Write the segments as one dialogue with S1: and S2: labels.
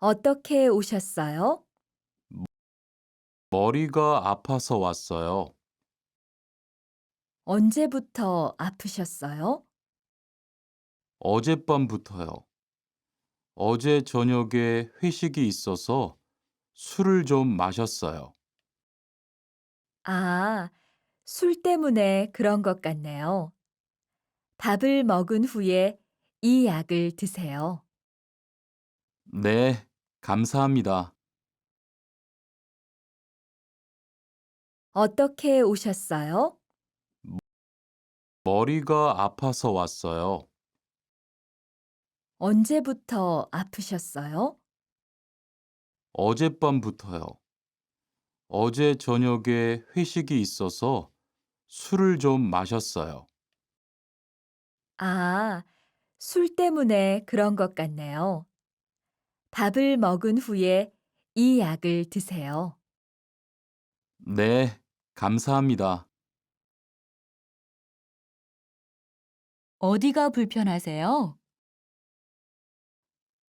S1: 어떻게 오셨어요?
S2: 머리가 아파서 왔어요.
S1: 언제부터 아프셨어요?
S2: 어젯밤부터요. 어제 저녁에 회식이 있어서 술을 좀 마셨어요.
S1: 아, 술 때문에 그런 것 같네요. 밥을 먹은 후에 이 약을 드세요.
S2: 네, 감사합니다.
S1: 어떻게 오셨어요?
S2: 머리가 아파서 왔어요.
S1: 언제부터 아프셨어요?
S2: 어젯밤부터요. 어제 저녁에 회식이 있어서 술을 좀 마셨어요.
S1: 아, 술 때문에 그런 것 같네요. 밥을 먹은 후에 이 약을 드세요.
S2: 네, 감사합니다.
S1: 어디가 불편하세요?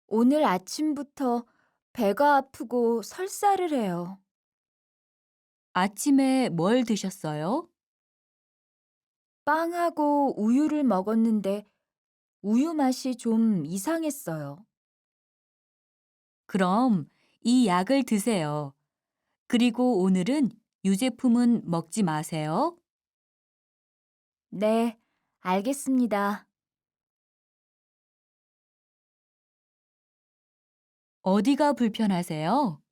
S1: 오늘 아침부터 배가 아프고 설사를 해요. 아침에 뭘 드셨어요? 빵하고 우유를 먹었는데 우유 맛이 좀 이상했어요. 그럼 이 약을 드세요. 그리고 오늘은 유제품은 먹지 마세요. 네, 알겠습니다. 어디가 불편하세요?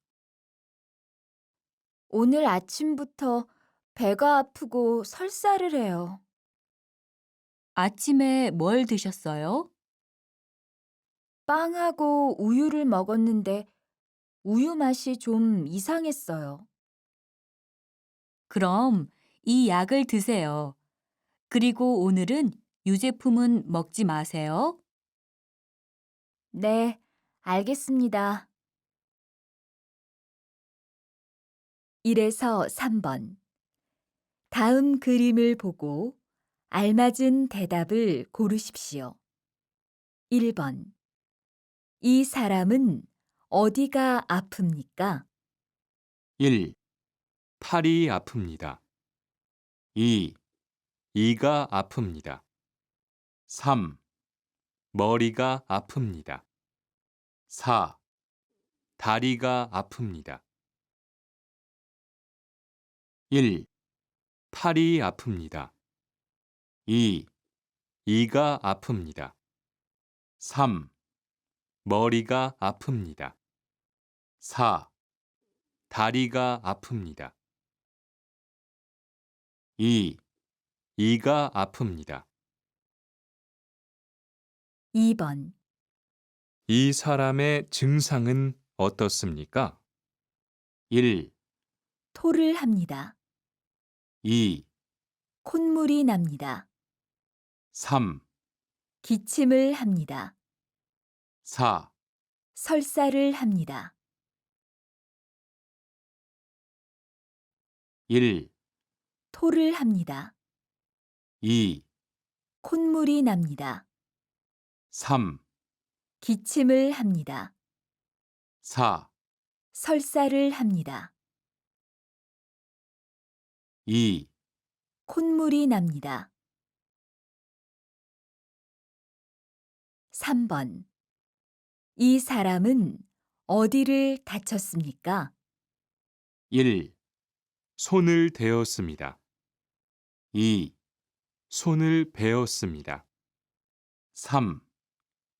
S1: 오늘 아침부터 배가 아프고 설사를 해요. 아침에 뭘 드셨어요? 빵하고 우유를 먹었는데 우유 맛이 좀 이상했어요. 그럼 이 약을 드세요. 그리고 오늘은 유제품은 먹지 마세요. 네, 알겠습니다. 1에서 3번. 다음 그림을 보고 알맞은 대답을 고르십시오. 1번. 이 사람은 어디가 아픕니까?
S2: 1. 팔이 아픕니다. 2. 이가 아픕니다. 3. 머리가 아픕니다. 4. 다리가 아픕니다. 1. 팔이 아픕니다. 2. 이가 아픕니다. 3. 머리가 아픕니다. 4. 다리가 아픕니다. 2. 이가 아픕니다.
S1: 2번.
S2: 이 사람의 증상은 어떻습니까? 1.
S1: 토를 합니다.
S2: 2.
S1: 콧물이 납니다.
S2: 3.
S1: 기침을 합니다.
S2: 4.
S1: 설사를 합니다.
S2: 1.
S1: 토를 합니다.
S2: 2.
S1: 콧물이 납니다.
S2: 3.
S1: 기침을 합니다.
S2: 4.
S1: 설사를 합니다.
S2: 2.
S1: 콧물이 납니다. 3번. 이 사람은 어디를 다쳤습니까?
S2: 1. 손을 대었습니다. 2. 손을 베었습니다. 3.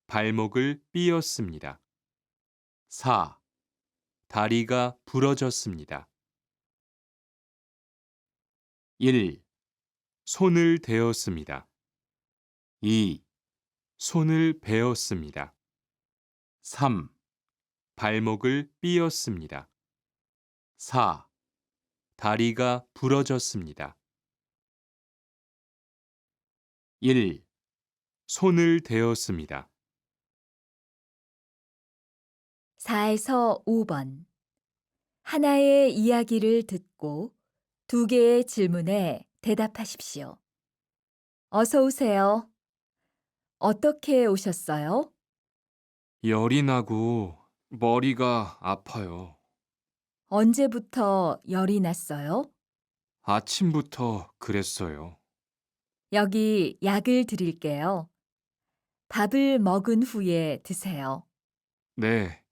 S2: 발목을 삐었습니다. 4. 다리가 부러졌습니다. 1. 손을 대었습니다. 2. 손을 베었습니다. 3. 발목을 삐었습니다. 4. 다리가 부러졌습니다. 1. 손을 대었습니다.
S1: 4에서 5번. 하나의 이야기를 듣고 두 개의 질문에 대답하십시오. 어서 오세요. 어떻게 오셨어요?
S2: 열이 나고 머리가 아파요.
S1: 언제부터 열이 났어요?
S2: 아침부터 그랬어요.
S1: 여기 약을 드릴게요. 밥을 먹은 후에 드세요.
S2: 네,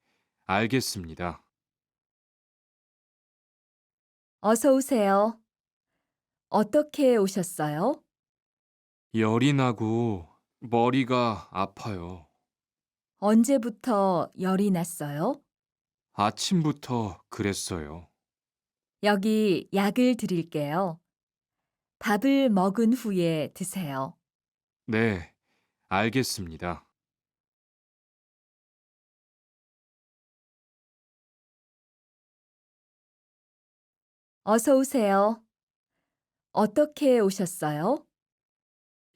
S2: 알겠습니다.
S1: 어서 오세요. 어떻게 오셨어요?
S2: 열이 나고 머리가 아파요.
S1: 언제부터 열이 났어요?
S2: 아침부터 그랬어요.
S1: 여기 약을 드릴게요. 밥을 먹은 후에 드세요.
S2: 네, 알겠습니다.
S1: 어서 오세요. 어떻게 오셨어요?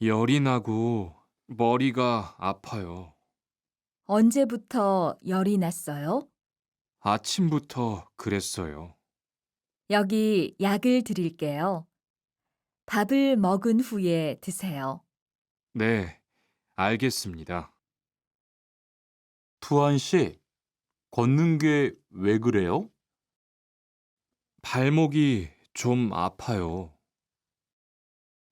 S2: 열이 나고 머리가 아파요.
S1: 언제부터 열이 났어요?
S2: 아침부터 그랬어요.
S1: 여기 약을 드릴게요. 밥을 먹은 후에 드세요.
S2: 네, 알겠습니다. 투안 씨, 걷는 게 왜 그래요? 발목이 좀 아파요.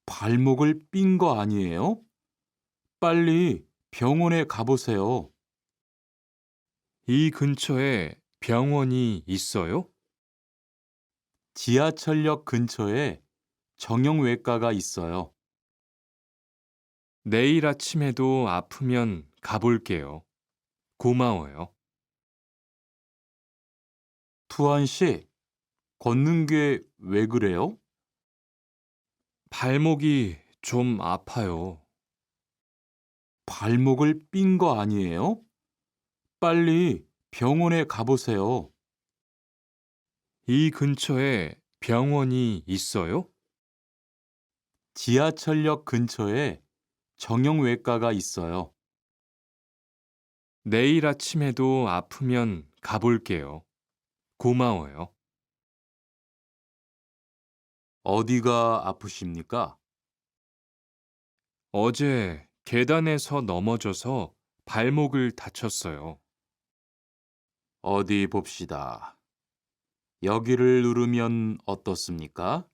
S2: 발목을 삔 거 아니에요? 빨리 병원에 가보세요. 이 근처에 병원이 있어요? 지하철역 근처에 정형외과가 있어요. 내일 아침에도 아프면 가볼게요. 고마워요. 투안 씨, 걷는 게 왜 그래요? 발목이 좀 아파요. 발목을 삔 거 아니에요? 빨리 병원에 가보세요. 이 근처에 병원이 있어요? 지하철역 근처에 정형외과가 있어요. 내일 아침에도 아프면 가볼게요. 고마워요. 어디가 아프십니까? 어제 계단에서 넘어져서 발목을 다쳤어요. 어디 봅시다. 여기를 누르면 어떻습니까?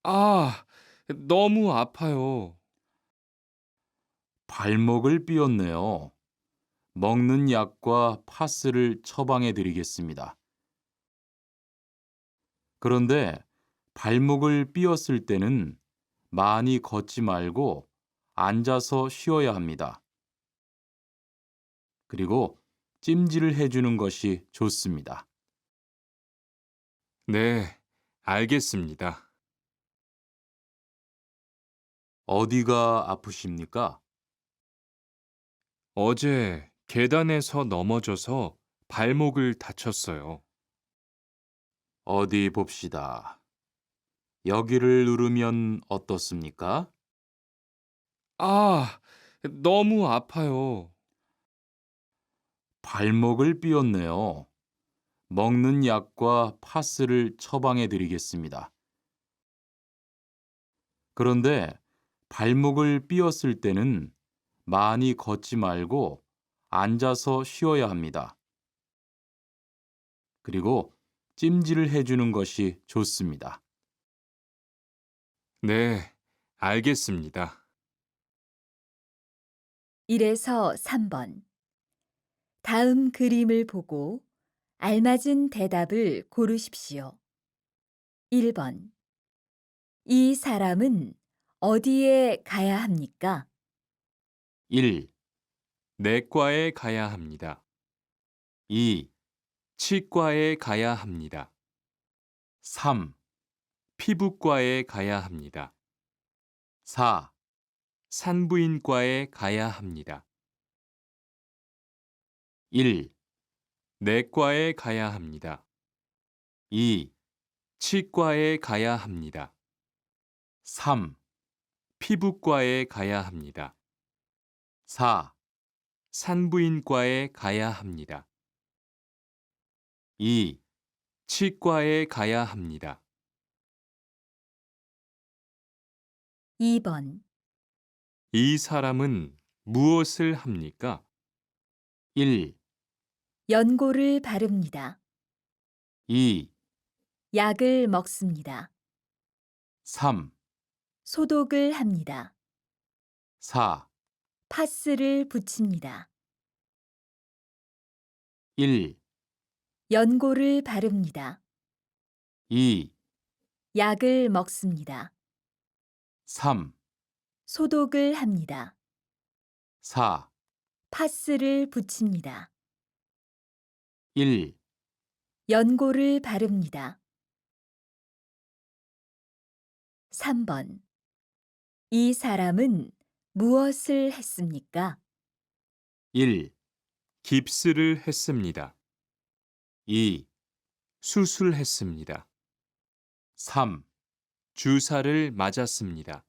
S2: 아, 너무 아파요. 발목을 삐었네요. 먹는 약과 파스를 처방해 드리겠습니다. 그런데 발목을 삐었을 때는 많이 걷지 말고 앉아서 쉬어야 합니다. 그리고 찜질을 해주는 것이 좋습니다. 네, 알겠습니다. 어디가 아프십니까? 어제 계단에서 넘어져서 발목을 다쳤어요. 어디 봅시다. 여기를 누르면 어떻습니까? 아, 너무 아파요. 발목을 삐었네요. 먹는 약과 파스를 처방해 드리겠습니다. 그런데 발목을 삐었을 때는 많이 걷지 말고 앉아서 쉬어야 합니다. 그리고 찜질을 해주는 것이 좋습니다. 네, 알겠습니다.
S1: 1에서 3번. 다음 그림을 보고 알맞은 대답을 고르십시오. 1번. 이 사람은 어디에 가야 합니까?
S2: 1. 내과에 가야 합니다. 2. 치과에 가야 합니다. 3. 피부과에 가야 합니다. 4. 산부인과에 가야 합니다. 1. 내과에 가야 합니다. 2. 치과에 가야 합니다. 3. 피부과에 가야 합니다. 4. 산부인과에 가야 합니다. 2. 치과에 가야 합니다.
S1: 2번.
S2: 이 사람은 무엇을 합니까? 1.
S1: 연고를 바릅니다.
S2: 2,
S1: 약을 먹습니다.
S2: 3,
S1: 소독을 합니다.
S2: 4,
S1: 파스를 붙입니다.
S2: 1,
S1: 연고를 바릅니다.
S2: 2,
S1: 약을 먹습니다.
S2: 3,
S1: 소독을 합니다.
S2: 4,
S1: 파스를 붙입니다.
S2: 1,
S1: 연고를 바릅니다. 3번. 이 사람은 무엇을 했습니까?
S2: 1. 깁스를 했습니다. 2. 수술했습니다. 3. 주사를 맞았습니다.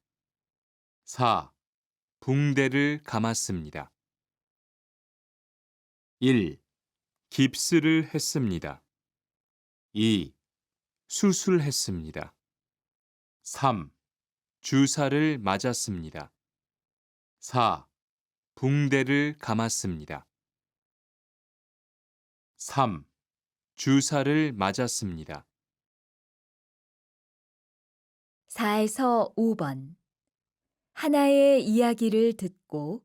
S2: 4. 붕대를 감았습니다. 1. 깁스를 했습니다. 2. 수술했습니다. 3. 주사를 맞았습니다. 4. 붕대를 감았습니다. 3. 주사를 맞았습니다.
S1: 4에서 5번. 하나의 이야기를 듣고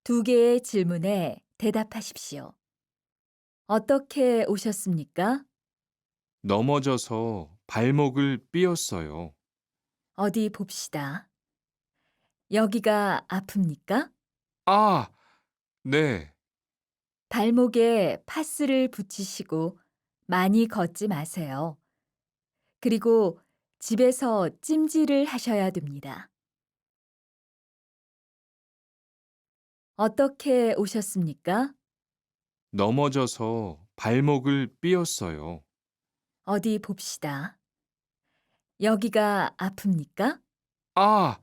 S1: 2개의 질문에 대답하십시오. 어떻게 오셨습니까?
S2: 넘어져서 발목을 삐었어요.
S1: 어디 봅시다. 여기가 아픕니까?
S2: 아, 네.
S1: 발목에 파스를 붙이시고 많이 걷지 마세요. 그리고 집에서 찜질을 하셔야 됩니다. 어떻게 오셨습니까?
S2: 넘어져서 발목을 삐었어요.
S1: 어디 봅시다. 여기가 아픕니까?
S2: 아,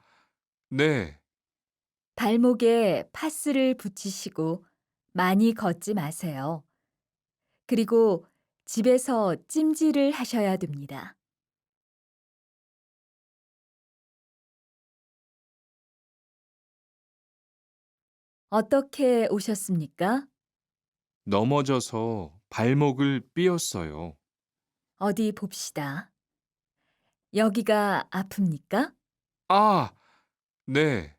S2: 네.
S1: 발목에 파스를 붙이시고 많이 걷지 마세요. 그리고 집에서 찜질을 하셔야 됩니다. 어떻게 오셨습니까?
S2: 넘어져서 발목을 삐었어요.
S1: 어디 봅시다. 여기가 아픕니까?
S2: 아, 네.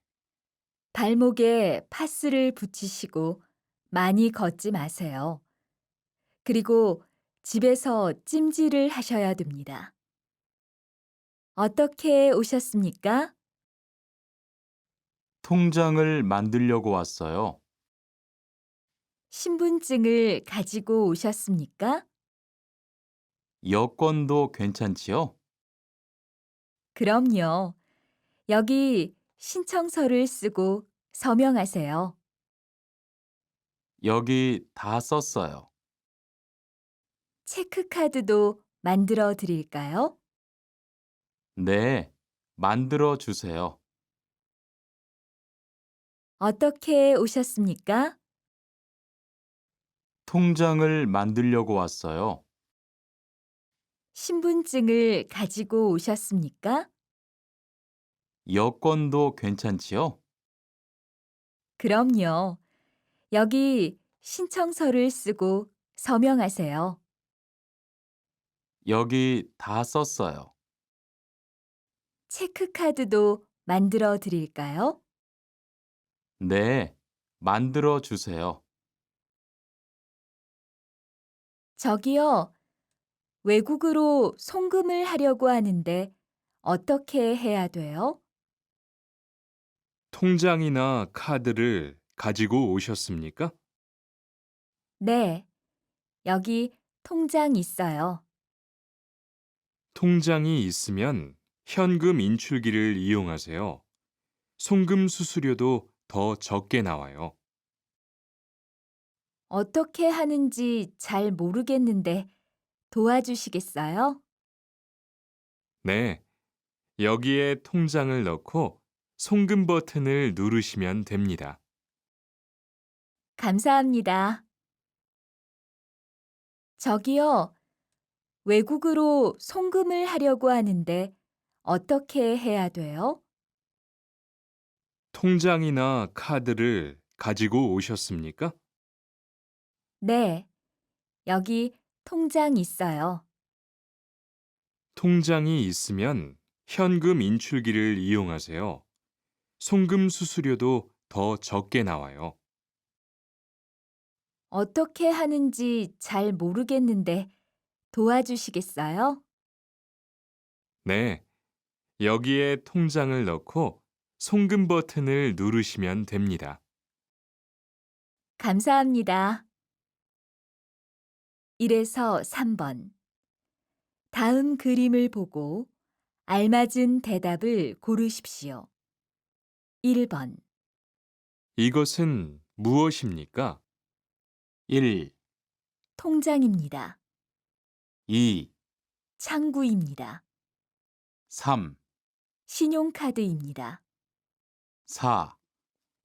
S1: 발목에 파스를 붙이시고 많이 걷지 마세요. 그리고 집에서 찜질을 하셔야 됩니다. 어떻게 오셨습니까?
S2: 통장을 만들려고 왔어요.
S1: 신분증을 가지고 오셨습니까?
S2: 여권도 괜찮지요?
S1: 그럼요. 여기 신청서를 쓰고 서명하세요.
S2: 여기 다 썼어요.
S1: 체크카드도 만들어 드릴까요?
S2: 네, 만들어 주세요.
S1: 어떻게 오셨습니까?
S2: 통장을 만들려고 왔어요.
S1: 신분증을 가지고 오셨습니까?
S2: 여권도 괜찮지요?
S1: 그럼요. 여기 신청서를 쓰고 서명하세요.
S2: 여기 다 썼어요.
S1: 체크카드도 만들어 드릴까요?
S2: 네, 만들어 주세요.
S1: 저기요, 외국으로 송금을 하려고 하는데 어떻게 해야 돼요?
S2: 통장이나 카드를 가지고 오셨습니까?
S1: 네, 여기 통장 있어요.
S2: 통장이 있으면 현금 인출기를 이용하세요. 송금 수수료도 더 적게 나와요.
S1: 어떻게 하는지 잘 모르겠는데 도와주시겠어요?
S2: 네, 여기에 통장을 넣고 송금 버튼을 누르시면 됩니다.
S1: 감사합니다. 저기요, 외국으로 송금을 하려고 하는데 어떻게 해야 돼요?
S2: 통장이나 카드를 가지고 오셨습니까?
S1: 네, 여기 통장 있어요.
S3: 통장이 있으면 현금 인출기를 이용하세요. 송금 수수료도 더 적게 나와요.
S1: 어떻게 하는지 잘 모르겠는데 도와주시겠어요?
S3: 네, 여기에 통장을 넣고 송금 버튼을 누르시면 됩니다.
S1: 감사합니다. 1에서 3번. 다음 그림을 보고 알맞은 대답을 고르십시오. 1번,
S3: 이것은 무엇입니까?
S2: 1,
S1: 통장입니다.
S2: 2,
S1: 창구입니다.
S2: 3,
S1: 신용카드입니다.
S2: 4,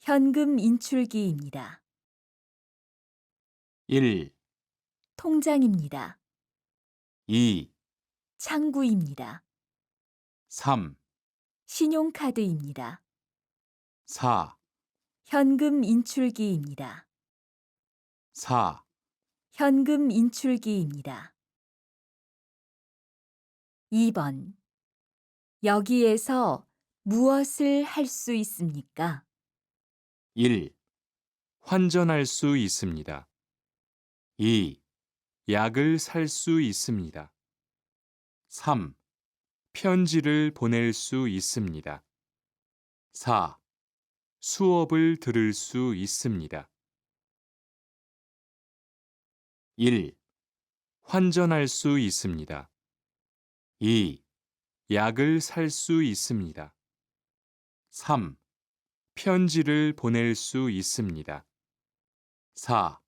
S1: 현금 인출기입니다.
S2: 1,
S1: 통장입니다.
S2: 2,
S1: 창구입니다.
S2: 3,
S1: 신용카드입니다.
S2: 4,
S1: 현금 인출기입니다.
S2: 4,
S1: 현금 인출기입니다. 2번. 여기에서 무엇을 할 수 있습니까?
S2: 1,
S3: 환전할 수 있습니다.
S2: 2,
S3: 약을 살 수 있습니다.
S2: 3,
S3: 편지를 보낼 수 있습니다.
S2: 4,
S3: 수업을 들을 수 있습니다.
S2: 1,
S3: 환전할 수 있습니다.
S2: 2,
S3: 약을 살 수 있습니다.
S2: 3,
S3: 편지를 보낼 수 있습니다.
S2: 4,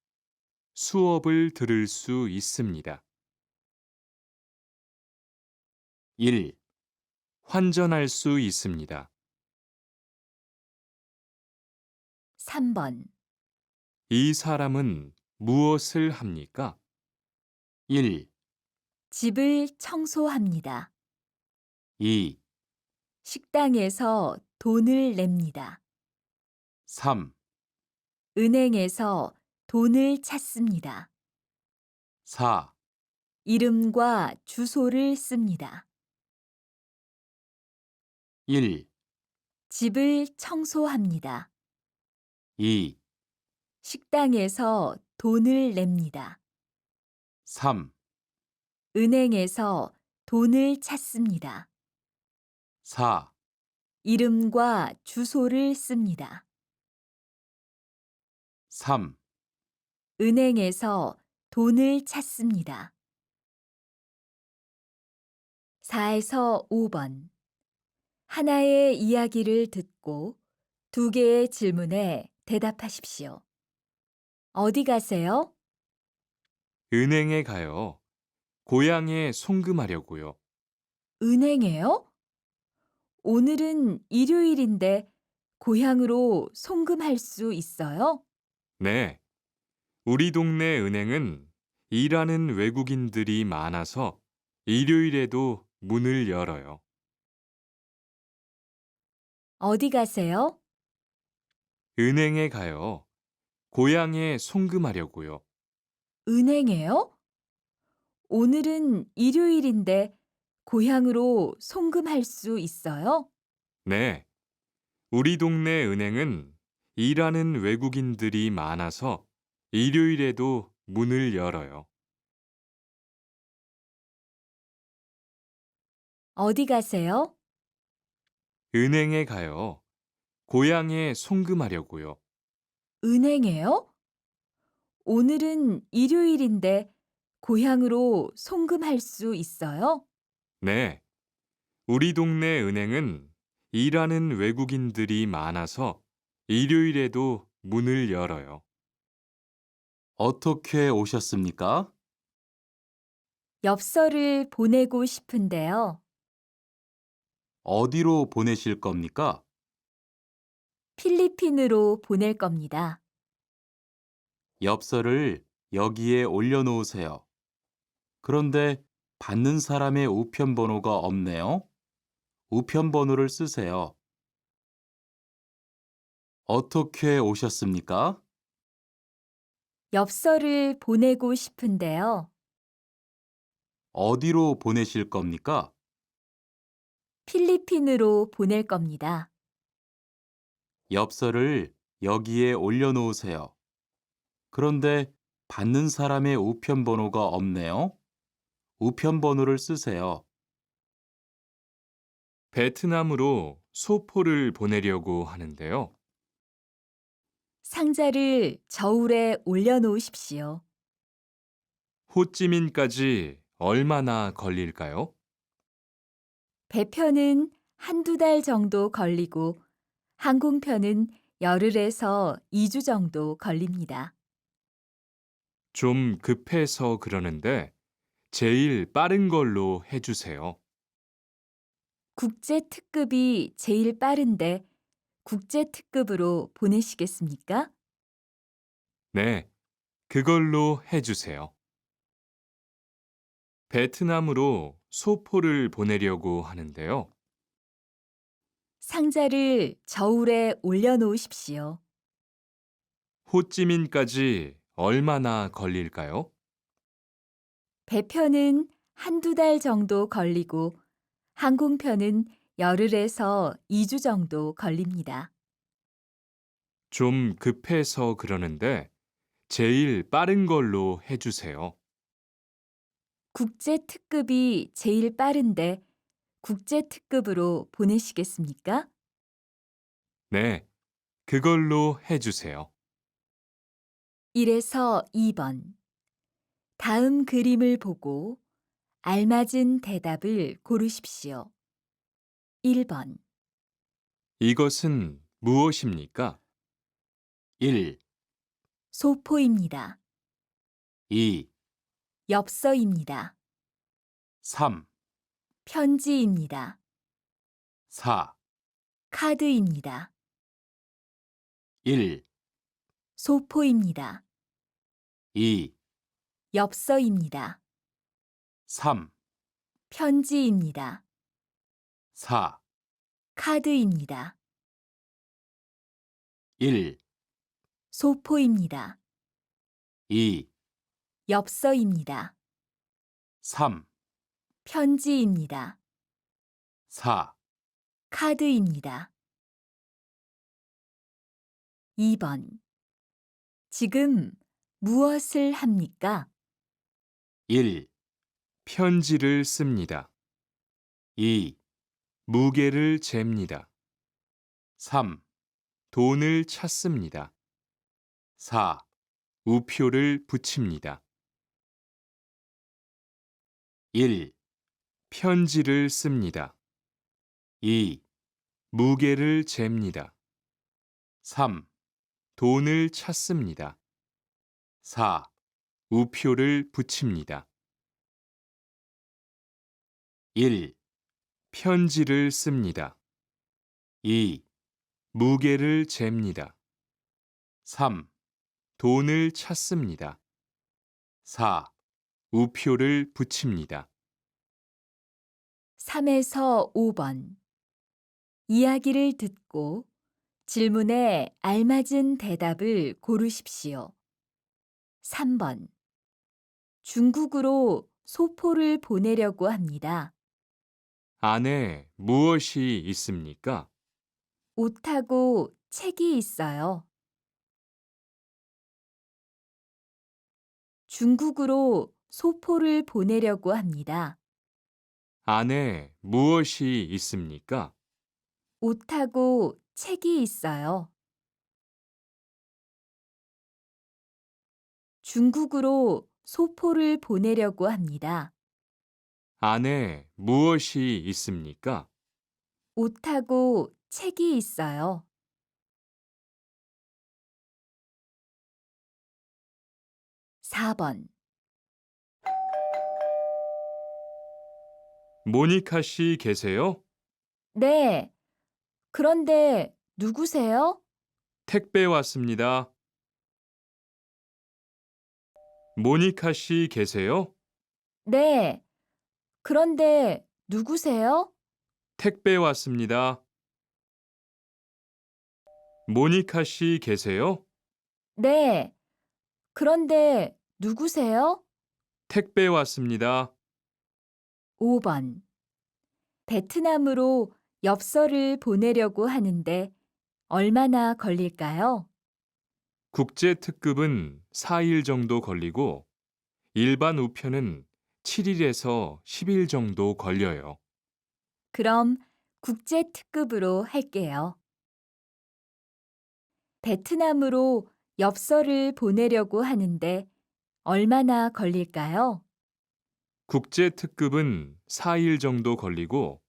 S3: 수업을 들을 수 있습니다.
S2: 1,
S3: 환전할 수 있습니다.
S1: 3번.
S3: 이 사람은 무엇을 합니까?
S2: 1,
S1: 집을 청소합니다.
S2: 2,
S1: 식당에서 돈을 냅니다.
S2: 3,
S1: 은행에서 돈을 찾습니다.
S2: 4,
S1: 이름과 주소를 씁니다.
S2: 1,
S1: 집을 청소합니다.
S2: 2,
S1: 식당에서 돈을 냅니다.
S2: 3,
S1: 은행에서 돈을 찾습니다.
S2: 4,
S1: 이름과 주소를 씁니다.
S2: 3,
S1: 은행에서 돈을 찾습니다. 4에서 5번. 하나의 이야기를 듣고 두 개의 질문에 대답하십시오. 어디 가세요?
S3: 은행에 가요. 고향에 송금하려고요.
S1: 은행에요? 오늘은 일요일인데 고향으로 송금할 수 있어요?
S3: 네. 우리 동네 은행은 일하는 외국인들이 많아서 일요일에도 문을 열어요.
S1: 어디 가세요?
S3: 은행에 가요. 고향에 송금하려고요.
S1: 은행에요? 오늘은 일요일인데 고향으로 송금할 수 있어요?
S3: 네. 우리 동네 은행은 일하는 외국인들이 많아서 일요일에도 문을 열어요.
S1: 어디 가세요?
S3: 은행에 가요. 고향에 송금하려고요.
S1: 은행에요? 오늘은 일요일인데 고향으로 송금할 수 있어요?
S3: 네. 우리 동네 은행은 일하는 외국인들이 많아서 일요일에도 문을 열어요.
S2: 어떻게 오셨습니까?
S1: 엽서를 보내고 싶은데요.
S2: 어디로 보내실 겁니까?
S1: 필리핀으로 보낼 겁니다.
S2: 엽서를 여기에 올려놓으세요. 그런데 받는 사람의 우편번호가 없네요. 우편번호를 쓰세요. 어떻게 오셨습니까?
S1: 엽서를 보내고 싶은데요.
S2: 어디로 보내실 겁니까?
S1: 필리핀으로 보낼 겁니다.
S2: 엽서를 여기에 올려놓으세요. 그런데 받는 사람의 우편 번호가 없네요. 우편 번호를 쓰세요.
S3: 베트남으로 소포를 보내려고 하는데요.
S1: 상자를 저울에 올려놓으십시오.
S3: 호찌민까지 얼마나 걸릴까요?
S1: 배편은 한두 달 정도 걸리고 항공편은 열흘에서 2주 정도 걸립니다.
S3: 좀 급해서 그러는데 제일 빠른 걸로 해주세요.
S1: 국제 특급이 제일 빠른데 국제 특급으로 보내시겠습니까?
S3: 네, 그걸로 해주세요. 베트남으로 소포를 보내려고 하는데요.
S1: 상자를 저울에 올려놓으십시오.
S3: 호찌민까지 얼마나 걸릴까요?
S1: 배편은 한두 달 정도 걸리고 항공편은 열흘에서 2주 정도 걸립니다.
S3: 좀 급해서 그러는데 제일 빠른 걸로 해주세요.
S1: 국제 특급이 제일 빠른데 국제 특급으로 보내시겠습니까?
S3: 네, 그걸로 해주세요.
S1: 1에서 2번. 다음 그림을 보고 알맞은 대답을 고르십시오. 1번.
S3: 이것은 무엇입니까?
S2: 1,
S1: 소포입니다.
S2: 2,
S1: 엽서입니다.
S2: 3,
S1: 편지입니다.
S2: 4,
S1: 카드입니다.
S2: 1,
S1: 소포입니다.
S2: 2,
S1: 엽서입니다.
S2: 3,
S1: 편지입니다.
S2: 4,
S1: 카드입니다.
S2: 1,
S1: 소포입니다.
S2: 2,
S1: 엽서입니다.
S2: 3,
S1: 편지입니다.
S2: 4,
S1: 카드입니다. 2번. 지금 무엇을 합니까?
S2: 1,
S3: 편지를 씁니다.
S2: 2,
S3: 무게를 잽니다.
S2: 3,
S3: 돈을 찾습니다.
S2: 4,
S3: 우표를 붙입니다.
S2: 1,
S3: 편지를 씁니다.
S2: 2,
S3: 무게를 잽니다.
S2: 3,
S3: 돈을 찾습니다.
S2: 4,
S3: 우표를 붙입니다.
S2: 1,
S3: 편지를 씁니다.
S2: 2,
S3: 무게를 잽니다.
S2: 3,
S3: 돈을 찾습니다.
S2: 4,
S3: 우표를 붙입니다.
S1: 3에서 5번. 이야기를 듣고 질문에 알맞은 대답을 고르십시오. 3번. 중국으로 소포를 보내려고 합니다.
S3: 안에 무엇이 있습니까?
S1: 옷하고 책이 있어요. 중국으로 소포를 보내려고 합니다.
S3: 안에 무엇이 있습니까?
S1: 옷하고 책이 있어요. 중국으로 소포를 보내려고 합니다.
S3: 안에 무엇이 있습니까?
S1: 옷하고 책이 있어요. 4번.
S3: 모니카 씨 계세요?
S1: 네. 그런데 누구세요?
S3: 택배 왔습니다. 모니카 씨 계세요?
S1: 네. 그런데 누구세요?
S3: 택배 왔습니다. 모니카 씨 계세요?
S1: 네. 그런데 누구세요?
S3: 택배 왔습니다.
S1: 5번. 베트남으로 엽서를 보내려고 하는데 얼마나 걸릴까요?
S3: 국제 특급은 4일 정도 걸리고 일반 우편은 7일에서 10일 정도 걸려요.
S1: 그럼 국제 특급으로 할게요. 베트남으로 엽서를 보내려고 하는데 얼마나 걸릴까요?
S3: 국제 특급은 4일 정도 걸리고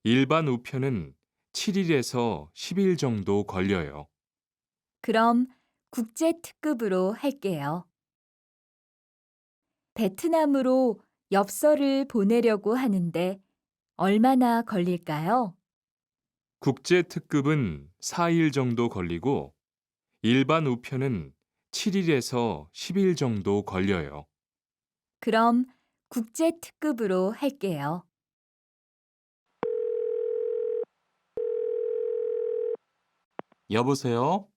S3: 일반 우편은 7일에서 10일 정도 걸려요.
S1: 그럼 국제 특급으로 할게요. 베트남으로 엽서를 보내려고 하는데 얼마나 걸릴까요?
S3: 국제 특급은 4일 정도 걸리고 일반 우편은 7일에서 10일 정도 걸려요.
S1: 그럼 국제 특급으로 할게요.
S2: 여보세요?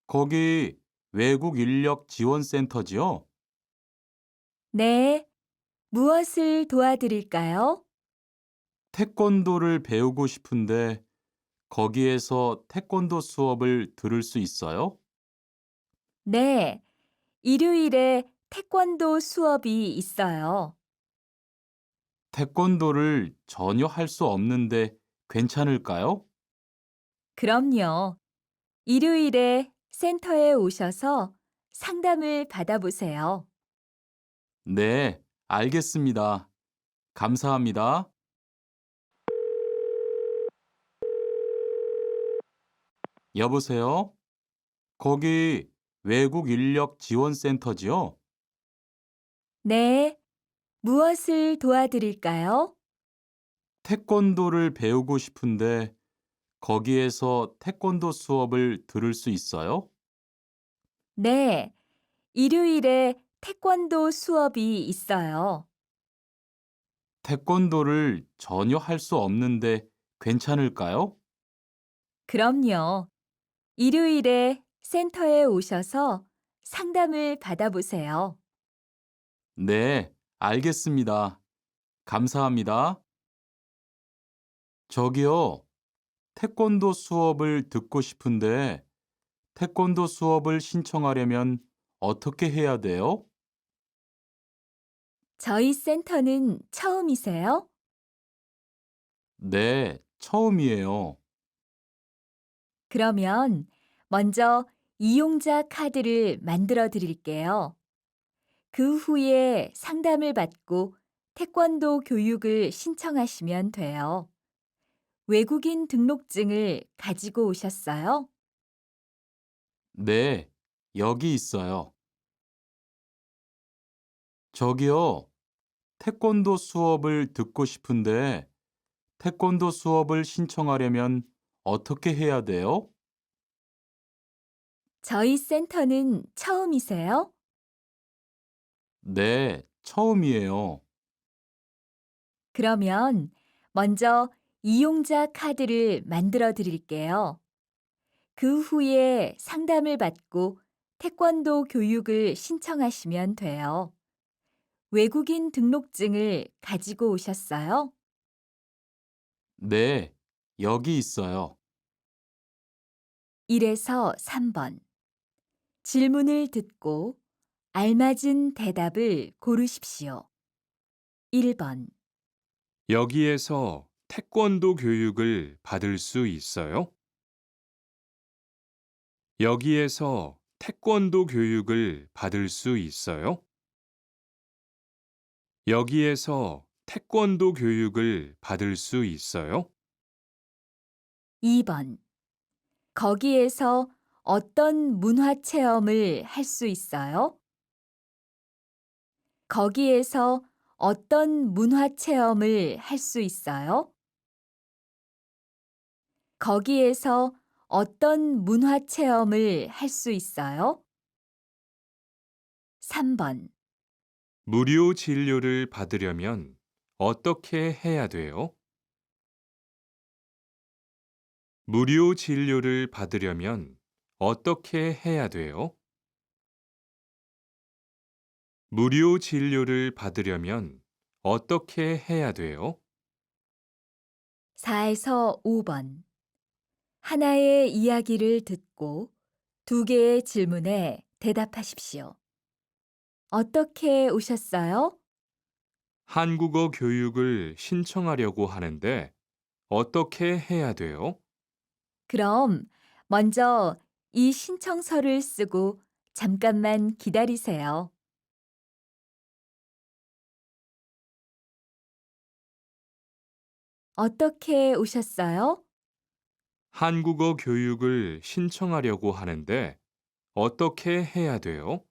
S2: 거기 외국 인력 지원센터지요?
S1: 네, 무엇을 도와드릴까요?
S2: 태권도를 배우고 싶은데 거기에서 태권도 수업을 들을 수 있어요?
S1: 네, 일요일에 태권도 수업이 있어요.
S2: 태권도를 전혀 할 수 없는데 괜찮을까요?
S1: 그럼요. 일요일에 센터에 오셔서 상담을 받아보세요.
S2: 네, 알겠습니다. 감사합니다. 여보세요? 거기 외국 인력 지원센터지요?
S1: 네, 무엇을 도와드릴까요?
S2: 태권도를 배우고 싶은데 거기에서 태권도 수업을 들을 수 있어요?
S1: 네, 일요일에 태권도 수업이 있어요.
S2: 태권도를 전혀 할 수 없는데 괜찮을까요?
S1: 그럼요. 일요일에 센터에 오셔서 상담을 받아보세요.
S2: 네, 알겠습니다. 감사합니다. 저기요, 태권도 수업을 듣고 싶은데 태권도 수업을 신청하려면 어떻게 해야 돼요?
S1: 저희 센터는 처음이세요?
S2: 네, 처음이에요.
S1: 그러면 먼저 이용자 카드를 만들어 드릴게요. 그 후에 상담을 받고 태권도 교육을 신청하시면 돼요. 외국인 등록증을 가지고 오셨어요?
S2: 네, 여기 있어요. 저기요, 태권도 수업을 듣고 싶은데 태권도 수업을 신청하려면 어떻게 해야 돼요?
S1: 저희 센터는 처음이세요?
S2: 네, 처음이에요.
S1: 그러면 먼저 이용자 카드를 만들어 드릴게요. 그 후에 상담을 받고 태권도 교육을 신청하시면 돼요. 외국인 등록증을 가지고 오셨어요?
S2: 네, 여기 있어요.
S1: 1에서 3번. 질문을 듣고 알맞은 대답을 고르십시오. 1번.
S3: 여기에서 태권도 교육을 받을 수 있어요? 여기에서 태권도 교육을 받을 수 있어요? 여기에서 태권도 교육을 받을 수 있어요?
S1: 2번. 거기에서 어떤 문화 체험을 할 수 있어요? 거기에서 어떤 문화 체험을 할 수 있어요? 거기에서 어떤 문화 체험을 할 수 있어요? 3번.
S3: 무료 진료를 받으려면 어떻게 해야 돼요? 무료 진료를 받으려면 어떻게 해야 돼요? 무료 진료를 받으려면 어떻게 해야 돼요?
S1: 4에서 5번. 하나의 이야기를 듣고 두 개의 질문에 대답하십시오. 어떻게 오셨어요?
S3: 한국어 교육을 신청하려고 하는데 어떻게 해야 돼요?
S1: 그럼 먼저 이 신청서를 쓰고 잠깐만 기다리세요. 어떻게 오셨어요?
S3: 한국어 교육을 신청하려고 하는데 어떻게 해야 돼요?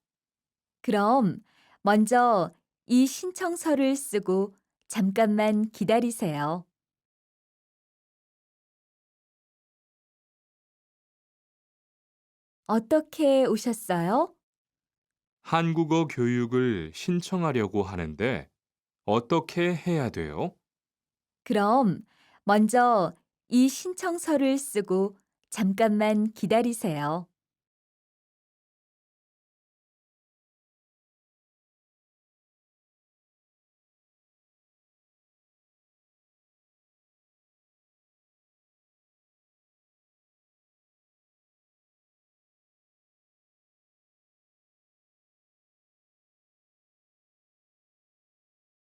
S1: 그럼 먼저 이 신청서를 쓰고 잠깐만 기다리세요. 어떻게 오셨어요?
S3: 한국어 교육을 신청하려고 하는데 어떻게 해야 돼요?
S1: 그럼 먼저 이 신청서를 쓰고 잠깐만 기다리세요.